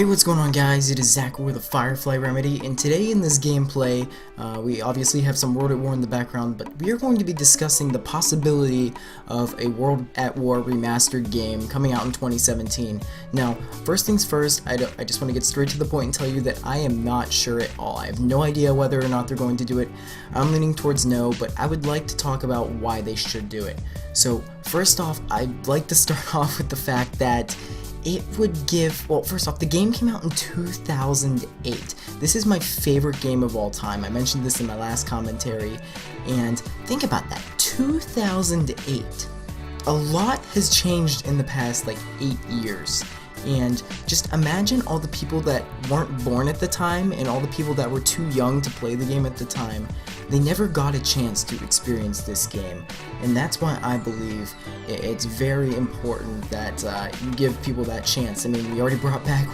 Hey, what's going on, guys? It is Zach with the Firefly Remedy, and today in this gameplay, we obviously have some World at War in the background, but we are going to be discussing the possibility of a World at War remastered game coming out in 2017. Now, first things first, I just want to get straight to the point and tell you that I am not sure at all. I have no idea whether or not they're going to do it. I'm leaning towards no, but I would like to talk about why they should do it. So, first off, I'd like to start off with the fact that it would give, well, first off, the game came out in 2008. This is my favorite game of all time. I mentioned this in my last commentary, and think about that, 2008. A lot has changed in the past, like, 8 years. And just imagine all the people that weren't born at the time and all the people that were too young to play the game at the time. They never got a chance to experience this game, and that's why I believe it's very important that you give people that chance. I mean, we already brought back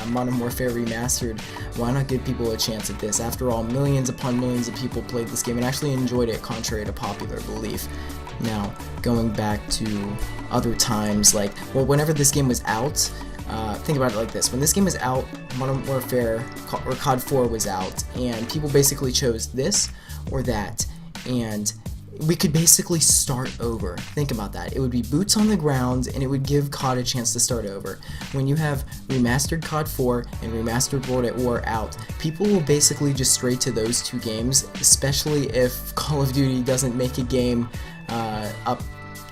Modern Warfare Remastered. Why not give people a chance at this? After all, millions upon millions of people played this game and actually enjoyed it, contrary to popular belief. Now, going back to other times, like, well, whenever this game was out, think about it like this. When this game was out, Modern Warfare, or COD 4 was out, and people basically chose this or that, and we could basically start over. Think about that. It would be boots on the ground, and it would give COD a chance to start over. When you have remastered COD 4 and remastered World at War out, people will basically just stray to those two games, especially if Call of Duty doesn't make a game up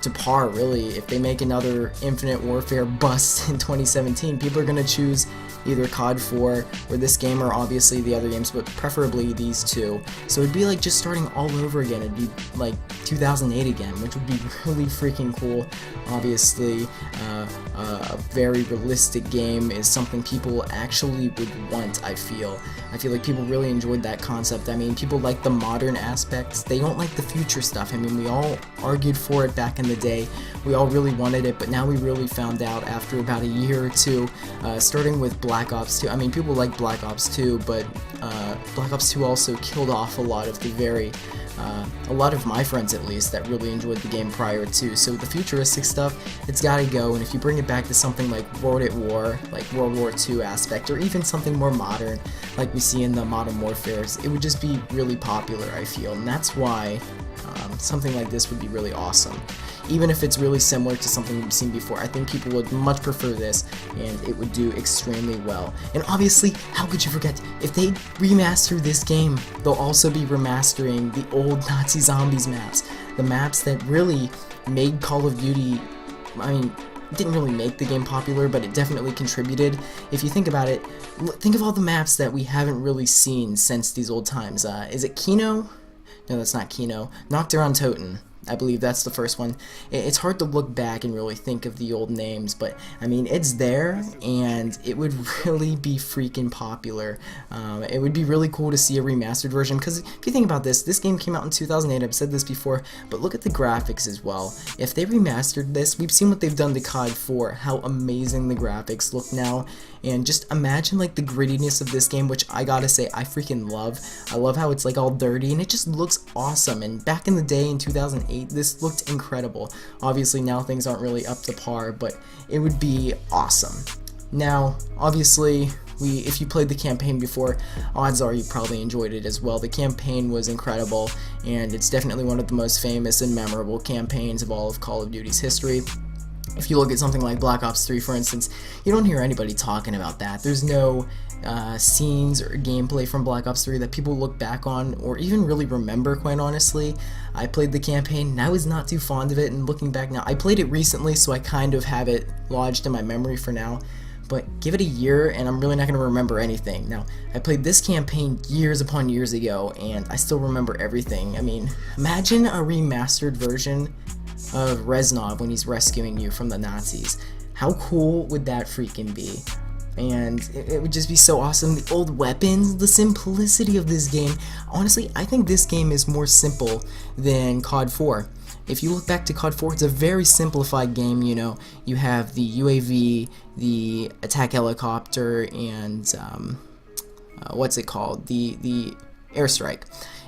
to par, really. If they make another Infinite Warfare bust in 2017, people are going to choose either COD 4 or this game, or obviously the other games, but preferably these two. So it'd be like just starting all over again. It'd be like 2008 again, which would be really freaking cool. Obviously, a very realistic game is something people actually would want, I feel. I feel like people really enjoyed that concept. I mean, people like the modern aspects. They don't like the future stuff. I mean, we all argued for it back in the day. We all really wanted it, but now we really found out after about a year or two, starting with Black Ops 2. I mean, people like Black Ops 2, but Black Ops 2 also killed off a lot of the a lot of my friends, at least, that really enjoyed the game prior to. So the futuristic stuff, it's gotta go, and if you bring it back to something like World at War, like World War II aspect, or even something more modern, like we see in the Modern Warfares, it would just be really popular, I feel, and that's why something like this would be really awesome. Even if it's really similar to something we've seen before, I think people would much prefer this, and it would do extremely well. And obviously, how could you forget, if they remaster this game, they'll also be remastering the old Nazi Zombies maps. The maps that really made Call of Duty, I mean, it didn't really make the game popular, but it definitely contributed. If you think about it, think of all the maps that we haven't really seen since these old times. Is it Kino? No, that's not Kino. Nocturne Toten. I believe that's the first one. It's hard to look back and really think of the old names, but I mean, it's there, and it would really be freaking popular. It would be really cool to see a remastered version, because if you think about this game came out in 2008, I've said this before, but look at the graphics as well. If they remastered this, we've seen what they've done to COD 4, how amazing the graphics look now, and just imagine like the grittiness of this game, which I gotta say, I freaking love. I love how it's like all dirty, and it just looks awesome, and back in the day in 2008, this looked incredible. Obviously now things aren't really up to par, but it would be awesome. Now, obviously, if you played the campaign before, odds are you probably enjoyed it as well. The campaign was incredible, and it's definitely one of the most famous and memorable campaigns of all of Call of Duty's history. If you look at something like Black Ops 3, for instance, you don't hear anybody talking about that. There's no scenes or gameplay from Black Ops 3 that people look back on or even really remember, quite honestly. I played the campaign and I was not too fond of it, and looking back now, I played it recently, so I kind of have it lodged in my memory for now. But give it a year and I'm really not going to remember anything. Now, I played this campaign years upon years ago, and I still remember everything. I mean, imagine a remastered version of Reznov when he's rescuing you from the Nazis. How cool would that freaking be? And it would just be so awesome. The old weapons, the simplicity of this game. Honestly, I think this game is more simple than COD 4. If you look back to COD 4, it's a very simplified game, you know. You have the UAV, the attack helicopter, and what's it called? The airstrike.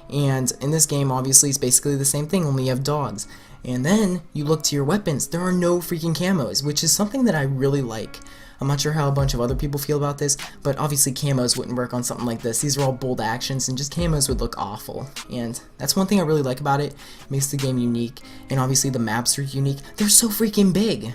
And in this game, obviously, it's basically the same thing, only you have dogs. And then you look to your weapons. There are no freaking camos, which is something that I really like. I'm not sure how a bunch of other people feel about this, but obviously camos wouldn't work on something like this. These are all bold actions, and just camos would look awful. And that's one thing I really like about it. It makes the game unique, and obviously the maps are unique. They're so freaking big.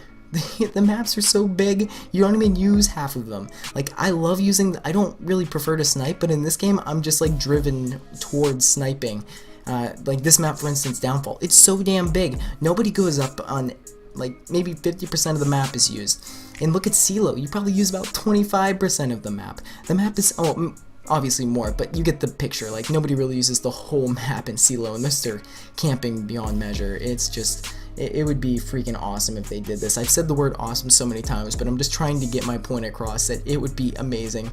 The maps are so big, you don't even use half of them. Like, I love using, I don't really prefer to snipe, but in this game, I'm just like driven towards sniping. Like this map, for instance, Downfall, it's so damn big. Nobody goes up on, like, maybe 50% of the map is used. And look at CeeLo, you probably use about 25% of the map. The map is, oh, obviously more, but you get the picture. Like, nobody really uses the whole map in CeeLo unless they're camping beyond measure. It's just, it would be freaking awesome if they did this. I've said the word awesome so many times, but I'm just trying to get my point across that it would be amazing.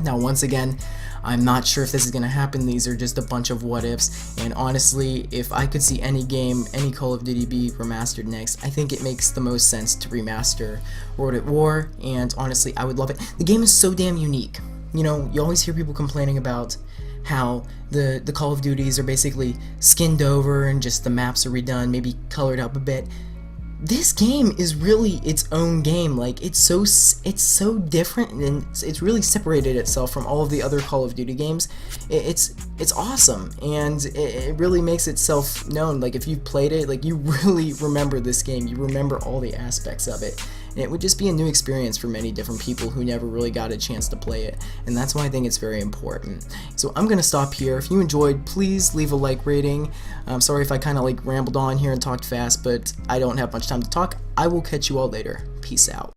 Now, once again, I'm not sure if this is going to happen. These are just a bunch of what ifs, and honestly, if I could see any game, any Call of Duty be remastered next, I think it makes the most sense to remaster World at War, and honestly, I would love it. The game is so damn unique. You know, you always hear people complaining about how the Call of Duties are basically skinned over and just the maps are redone, maybe colored up a bit. This game is really its own game. Like, it's so different, and it's really separated itself from all of the other Call of Duty games. It's awesome, and it really makes itself known. Like, if you've played it, like, you really remember this game. You remember all the aspects of it. And it would just be a new experience for many different people who never really got a chance to play it, and that's why I think it's very important. So I'm gonna stop here. If you enjoyed, please leave a like rating. I'm sorry if I kind of like rambled on here and talked fast, but I don't have much time to talk. I will catch you all later. Peace out.